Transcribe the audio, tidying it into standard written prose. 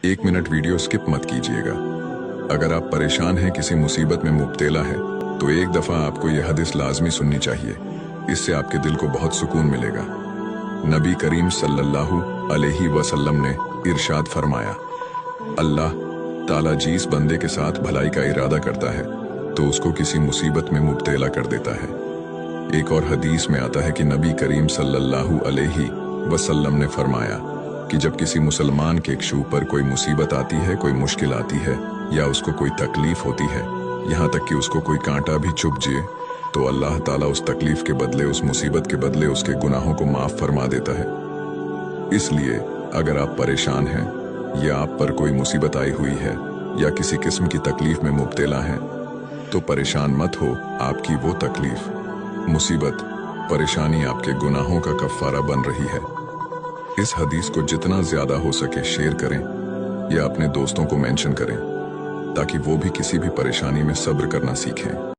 1 minute video skip मत कीजिएगा। अगर आप परेशान हैं, किसी मुसीबत में मुब्तला है, तो एक दफ़ा आपको यह हदीस लाजमी सुननी चाहिए। इससे आपके दिल को बहुत सुकून मिलेगा। नबी करीम सल्लल्लाहु अलैहि वसल्लम ने इरशाद फरमाया, अल्लाह ताला जिस बंदे के साथ भलाई का इरादा करता है तो उसको किसी मुसीबत में मुब्तला कर देता है। एक और हदीस में आता है कि नबी करीम सल्लल्लाहु अलैहि वसल्लम ने फरमाया कि जब किसी मुसलमान के इक्शू पर कोई मुसीबत आती है, कोई मुश्किल आती है या उसको कोई तकलीफ होती है, यहाँ तक कि उसको कोई कांटा भी चुभ जाए, तो अल्लाह ताला उस तकलीफ के बदले, उस मुसीबत के बदले उसके गुनाहों को माफ फरमा देता है। इसलिए अगर आप परेशान हैं या आप पर कोई मुसीबत आई हुई है या किसी किस्म की तकलीफ में मुब्तला हैं, तो परेशान मत हो। आपकी वो तकलीफ, मुसीबत, परेशानी आपके गुनाहों का कफ़ारा बन रही है। इस हदीस को जितना ज्यादा हो सके शेयर करें या अपने दोस्तों को मेंशन करें, ताकि वो भी किसी भी परेशानी में सब्र करना सीखें।